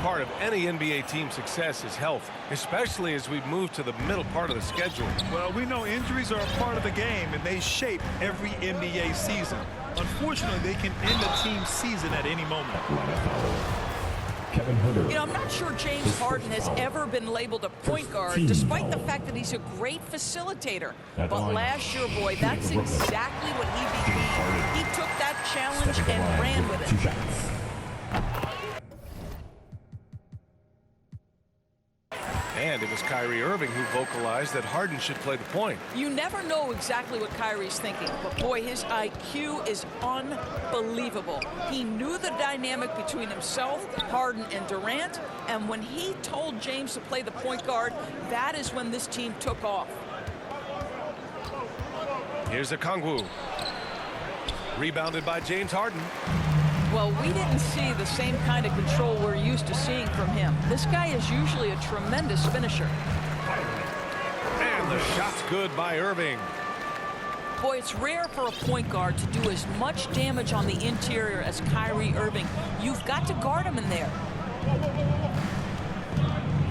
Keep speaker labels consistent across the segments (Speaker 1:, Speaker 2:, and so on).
Speaker 1: part of any NBA team's success is health, especially as we move to the middle part of the schedule.
Speaker 2: Well, we know injuries are a part of the game, and they shape every NBA season. Unfortunately, they can end a team's season at any moment.
Speaker 3: Kevin Huerter.
Speaker 4: You know, I'm not sure James Harden has ever been labeled a point guard, despite the fact that he's a great facilitator. But last year, boy, that's exactly what he became. He took that challenge and ran with it.
Speaker 1: And it was Kyrie Irving who vocalized that Harden should play the point.
Speaker 4: You never know exactly what Kyrie's thinking, but boy, his IQ is unbelievable. He knew the dynamic between himself, Harden, and Durant, and when he told James to play the point guard, that is when this team took off.
Speaker 1: Here's Okongwu. Rebounded by James Harden.
Speaker 4: Well, we didn't see the same kind of control we're used to seeing from him. This guy is usually a tremendous finisher.
Speaker 1: And the shot's good by Irving.
Speaker 4: Boy, it's rare for a point guard to do as much damage on the interior as Kyrie Irving. You've got to guard him in there.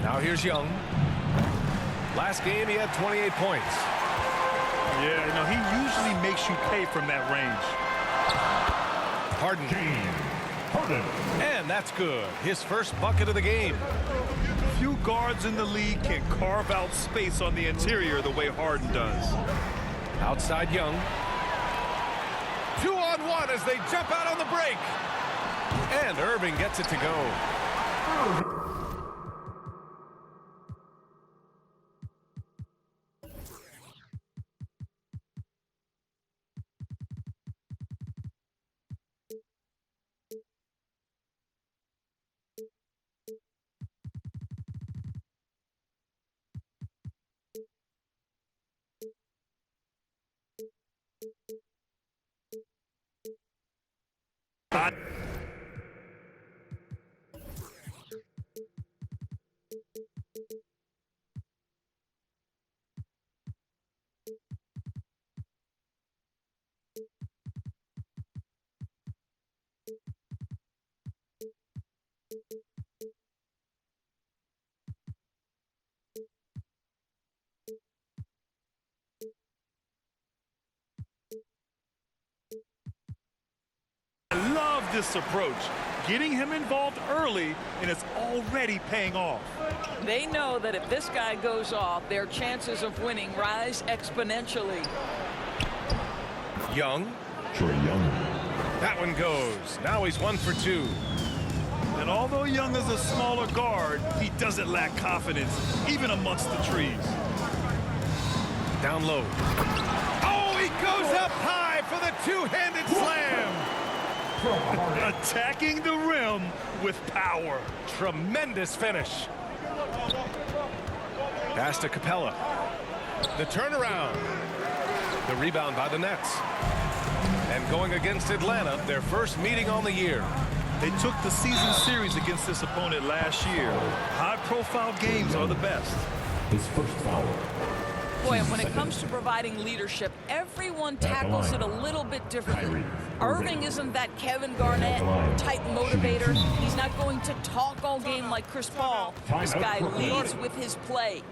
Speaker 1: Now here's Young. Last game, he had 28 points.
Speaker 2: Yeah, you know, he usually makes you pay from that range.
Speaker 1: Harden. And that's good. His first bucket of the game.
Speaker 2: Few guards in the league can carve out space on the interior the way Harden does.
Speaker 1: Outside Young. 2-on-1 as they jump out on the break. And Irving gets it to go.
Speaker 2: I love this approach, getting him involved early, and it's already paying off.
Speaker 4: They know that if this guy goes off, their chances of winning rise exponentially.
Speaker 1: Young.
Speaker 3: Trae Young.
Speaker 1: That one goes. Now he's 1 for 2.
Speaker 2: And although Young is a smaller guard, he doesn't lack confidence, even amongst the trees.
Speaker 1: Down low. Oh, he goes up high for the two-handed slam.
Speaker 2: Attacking the rim with power.
Speaker 1: Tremendous finish. Pass to Capella. The turnaround. The rebound by the Nets. And going against Atlanta, their first meeting on the year.
Speaker 2: They took the season series against this opponent last year. High-profile games are the best.
Speaker 3: His first foul.
Speaker 4: Boy, and when it comes to providing leadership, everyone tackles it a little bit differently. Irving isn't that Kevin Garnett type motivator. He's not going to talk all game like Chris Paul. This guy leads with his play.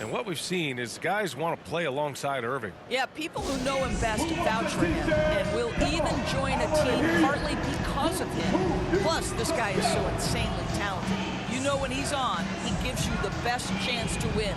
Speaker 1: And what we've seen is guys want to play alongside Irving.
Speaker 4: Yeah, people who know him best vouch for him and will even join a team partly because of him. Plus, this guy is so insanely talented. You know when he's on, he gives you the best chance to win.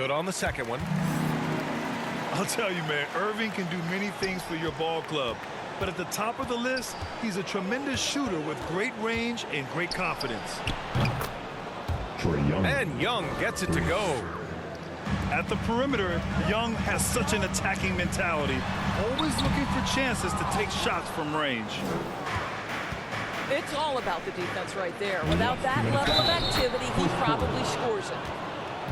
Speaker 1: Good on the second one.
Speaker 2: I'll tell you, man, Irving can do many things for your ball club. But at the top of the list, he's a tremendous shooter with great range and great confidence.
Speaker 3: Trae Young.
Speaker 1: And Young gets it to go.
Speaker 2: At the perimeter, Young has such an attacking mentality, always looking for chances to take shots from range.
Speaker 4: It's all about the defense right there. Without that level of activity, he probably scores it.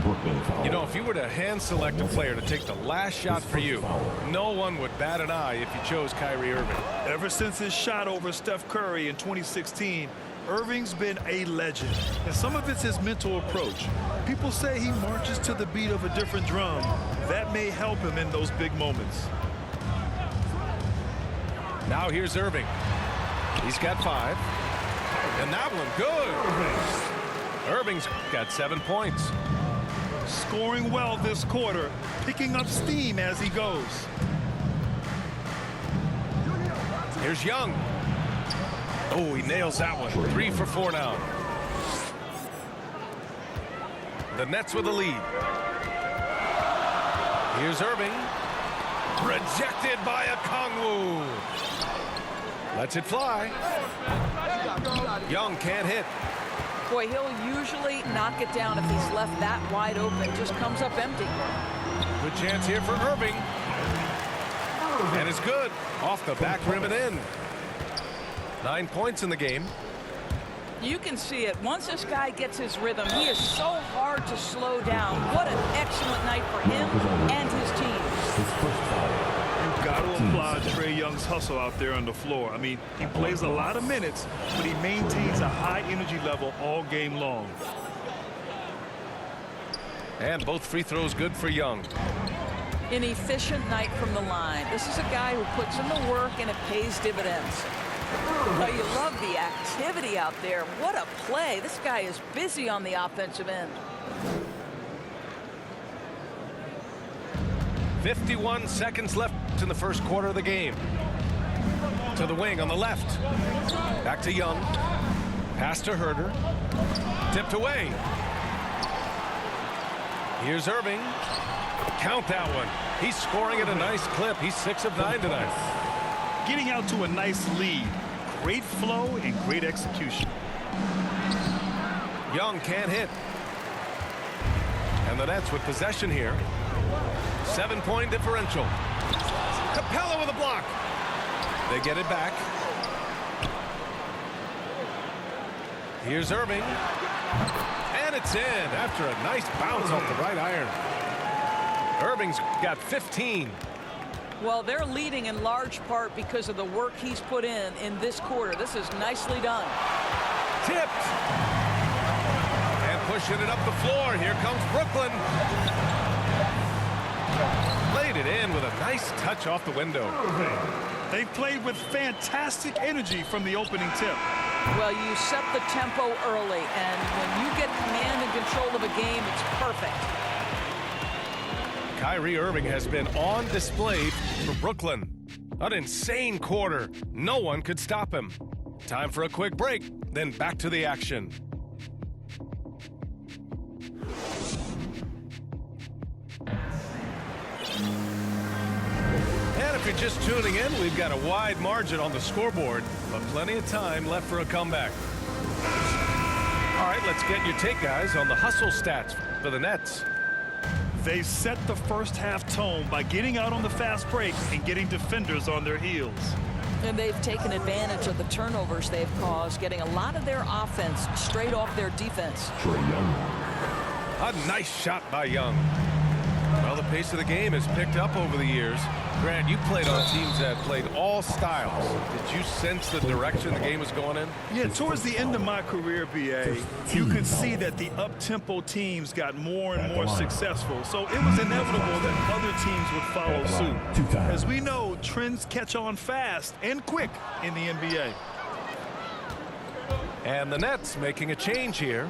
Speaker 3: Brooklyn foul.
Speaker 1: You know, if you were to hand select a player to take the last shot for you, no one would bat an eye if you chose Kyrie Irving.
Speaker 2: Ever since his shot over Steph Curry in 2016, Irving's been a legend, and some of it's his mental approach. People say he marches to the beat of a different drum. That may help him in those big moments.
Speaker 1: Now here's Irving. He's got 5. And that one, good. Irving's got 7 points.
Speaker 2: Scoring well this quarter, picking up steam as he goes.
Speaker 1: Here's Young. Oh, he nails that one. 3 for 4 now. The Nets with the lead. Here's Irving. Rejected by Okongwu. Lets it fly. Young can't hit.
Speaker 4: Boy, he'll usually knock it down if he's left that wide open. Just comes up empty.
Speaker 1: Good chance here for Irving. And it's good. Off the back rim and in. 9 points in the game.
Speaker 4: You can see it. Once this guy gets his rhythm, he is so hard to slow down. What an excellent night for him and his team.
Speaker 3: His first foul.
Speaker 2: You've got to applaud Trae Young's hustle out there on the floor. I mean, he plays a lot of minutes, but he maintains a high energy level all game long.
Speaker 1: And both free throws good for Young.
Speaker 4: An efficient night from the line. This is a guy who puts in the work and it pays dividends. Oh, you love the activity out there. What a play. This guy is busy on the offensive end.
Speaker 1: 51 seconds left in the first quarter of the game. To the wing on the left. Back to Young. Pass to Herter. Tipped away. Here's Irving. Count that one. He's scoring at a nice clip. He's 6 of 9 tonight.
Speaker 2: Getting out to a nice lead. Great flow and great execution.
Speaker 1: Young can't hit. And the Nets with possession here. 7-point differential. Capella with a block. They get it back. Here's Irving. And it's in after a nice bounce off the right iron. Irving's got 15.
Speaker 4: Well, they're leading in large part because of the work he's put in this quarter. This is nicely done.
Speaker 1: Tipped. And pushing it up the floor. Here comes Brooklyn. Laid it in with a nice touch off the window.
Speaker 2: They've played with fantastic energy from the opening tip.
Speaker 4: Well, you set the tempo early, and when you get command and control of a game, it's perfect.
Speaker 1: Kyrie Irving has been on display for Brooklyn. An insane quarter. No one could stop him. Time for a quick break, then back to the action. And if you're just tuning in, we've got a wide margin on the scoreboard, but plenty of time left for a comeback. All right, let's get your take, guys, on the hustle stats for the Nets.
Speaker 2: They set the first half tone by getting out on the fast break and getting defenders on their heels.
Speaker 4: And they've taken advantage of the turnovers they've caused, getting a lot of their offense straight off their defense.
Speaker 3: Trae Young.
Speaker 1: A nice shot by Young. Well, the pace of the game has picked up over the years. Grant, you played on teams that played all styles. Did you sense the direction the game was going in?
Speaker 2: Yeah, towards the end of my career, BA, you could see that the up-tempo teams got more and more successful. So it was inevitable that other teams would follow suit. As we know, trends catch on fast and quick in the NBA.
Speaker 1: And the Nets making a change here.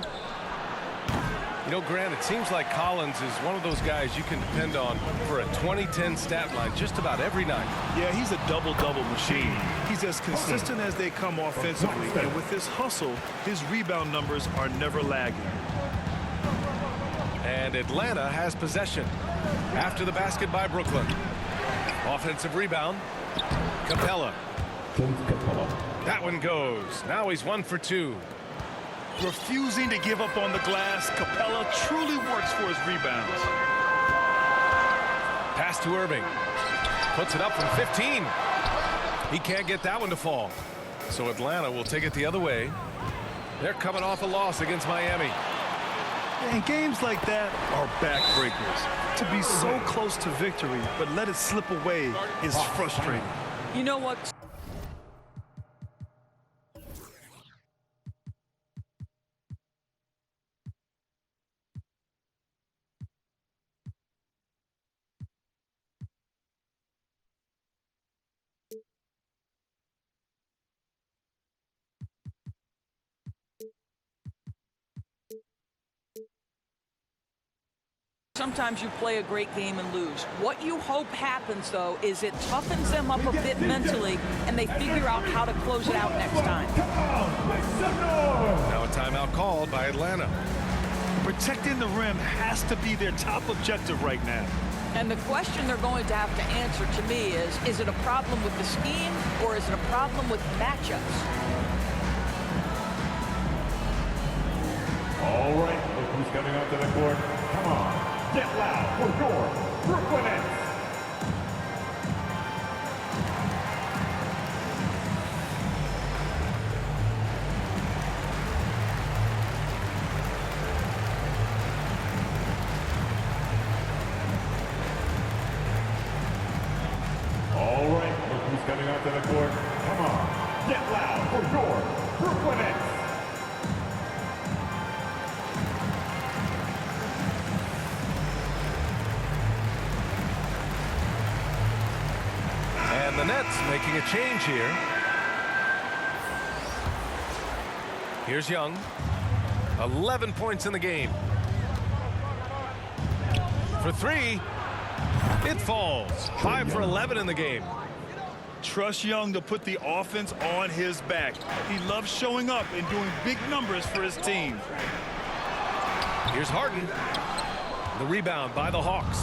Speaker 1: You know, Grant, it seems like Collins is one of those guys you can depend on for a 2010 stat line just about every night.
Speaker 2: Yeah, he's a double-double machine. He's as consistent as they come offensively, and with his hustle, his rebound numbers are never lagging.
Speaker 1: And And Atlanta has possession. After the basket by Brooklyn. Offensive rebound. Capella.
Speaker 3: Clint Capella.
Speaker 1: That one goes. Now he's 1 for 2.
Speaker 2: Refusing to give up on the glass, Capella truly works for his rebounds.
Speaker 1: Pass to Irving. Puts it up from 15. He can't get that one to fall. So Atlanta will take it the other way. They're coming off a loss against Miami.
Speaker 2: And games like that are backbreakers. To be so close to victory, but let it slip away is frustrating.
Speaker 4: You know what? Sometimes you play a great game and lose. What you hope happens, though, is it toughens them up a bit mentally, and they figure out how to close it out next time.
Speaker 1: Now a timeout called by Atlanta.
Speaker 2: Protecting the rim has to be their top objective right now.
Speaker 4: And the question they're going to have to answer to me is it a problem with the scheme, or is it a problem with matchups?
Speaker 3: All right, look who's coming onto the court. Come on, get loud for your Brooklyn Nets. All right, look who's coming onto the court. Come on, get loud for your Brooklyn Nets.
Speaker 1: And the Nets making a change here. Here's Young. 11 points in the game. For 3. It falls. 5 for 11 in the game.
Speaker 2: Trust Young to put the offense on his back. He loves showing up and doing big numbers for his team.
Speaker 1: Here's Harden. The rebound by the Hawks.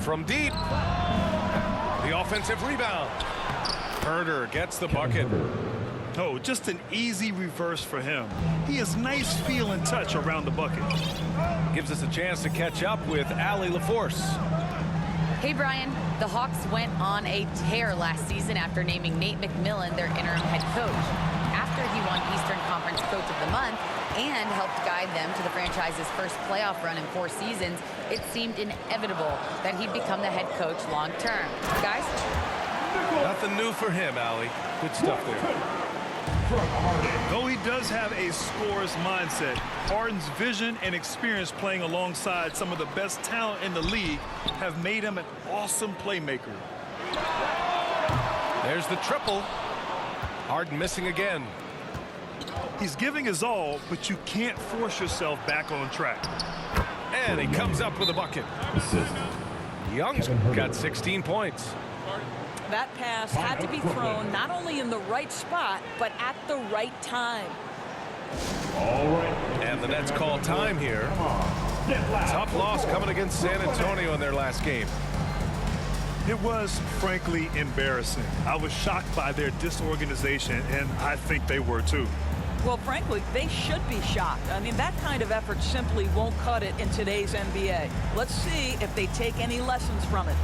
Speaker 1: From deep. The offensive rebound. Herder gets the bucket.
Speaker 2: Oh, just an easy reverse for him. He has nice feel and touch around the bucket.
Speaker 1: Gives us a chance to catch up with Allie LaForce.
Speaker 5: Hey, Brian. The Hawks went on a tear last season after naming Nate McMillan their interim head coach. After he won Eastern Conference Coach of the Month and helped guide them to the franchise's first playoff run in 4 seasons, it seemed inevitable that he'd become the head coach long term. Guys?
Speaker 1: Nothing new for him, Allie. Good stuff there.
Speaker 2: Though he does have a scorer's mindset, Harden's vision and experience playing alongside some of the best talent in the league have made him an awesome playmaker.
Speaker 1: There's the triple. Harden missing again.
Speaker 2: He's giving his all, but you can't force yourself back on track.
Speaker 1: And he comes up with a bucket.
Speaker 3: Assist.
Speaker 1: Young's got 16 points.
Speaker 4: That pass had to be thrown not only in the right spot, but at the right time.
Speaker 3: All right.
Speaker 1: And the Nets call time here. Tough loss coming against San Antonio in their last game.
Speaker 2: It was, frankly, embarrassing. I was shocked by their disorganization, and I think they were too.
Speaker 4: Well, frankly, they should be shocked. I mean, that kind of effort simply won't cut it in today's NBA. Let's see if they take any lessons from it.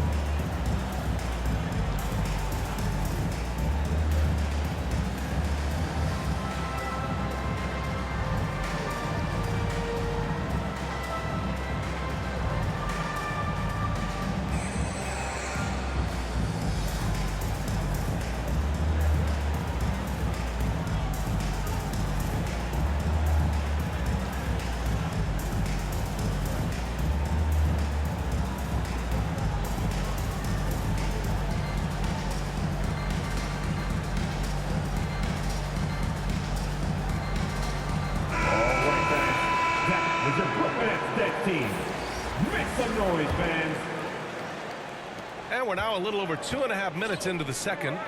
Speaker 1: And we're now a little over 2.5 minutes into the second.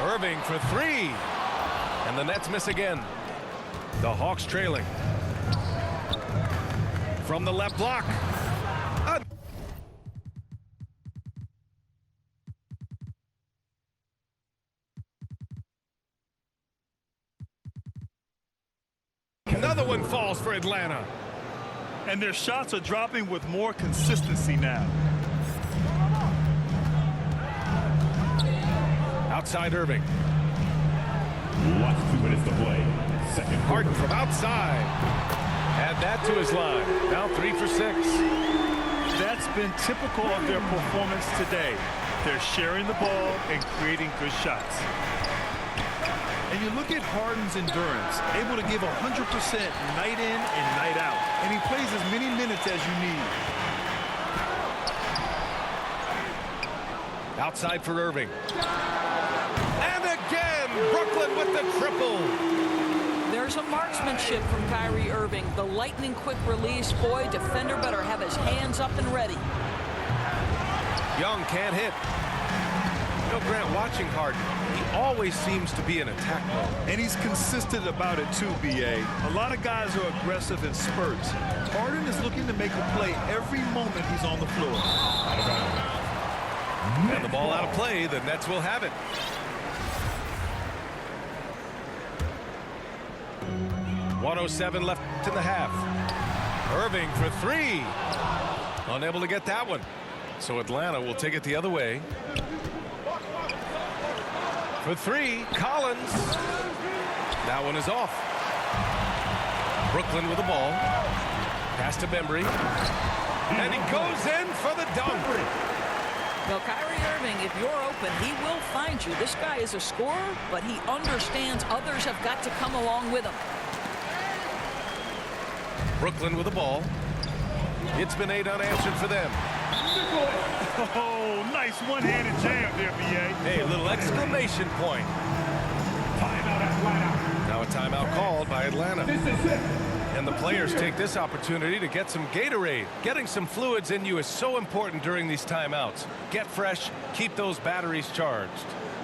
Speaker 1: Irving for 3. And the Nets miss again. The Hawks trailing. from the left block. Another one falls for Atlanta.
Speaker 2: And their shots are dropping with more consistency now.
Speaker 1: Outside Irving.
Speaker 3: Last 2 minutes to play. Second
Speaker 1: Harden from outside. Add that to his line. Now 3 for 6.
Speaker 2: That's been typical of their performance today. They're sharing the ball and creating good shots. And you look at Harden's endurance, able to give 100% night in and night out. And he plays as many minutes as you need.
Speaker 1: Outside for Irving. And again, Brooklyn with the triple.
Speaker 4: There's a marksmanship from Kyrie Irving. The lightning quick release. Boy, defender better have his hands up and ready.
Speaker 1: Young can't hit. You know, Grant, watching Harden, he always seems to be in attack mode.
Speaker 2: And he's consistent about it too, B.A. A lot of guys are aggressive in spurts. Harden is looking to make a play every moment he's on the floor.
Speaker 1: And the ball out of play, the Nets will have it. .107 left in the half. Irving for 3. Unable to get that one. So Atlanta will take it the other way. For 3, Collins. That one is off. Brooklyn with the ball. Pass to Bembry. And he goes in for the dunk.
Speaker 4: Well, Kyrie Irving, if you're open, he will find you. This guy is a scorer, but he understands others have got to come along with him.
Speaker 1: Brooklyn with the ball. It's been 8 unanswered for them.
Speaker 2: Oh, nice one-handed jam there, B.A.
Speaker 1: Hey, a little exclamation point.
Speaker 3: Timeout Atlanta.
Speaker 1: Now a timeout called by Atlanta.
Speaker 3: This is it.
Speaker 1: And the players take this opportunity to get some Gatorade. Getting some fluids in you is so important during these timeouts. Get fresh, keep those batteries charged.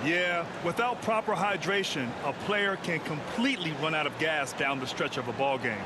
Speaker 2: Yeah, without proper hydration, a player can completely run out of gas down the stretch of a ball game.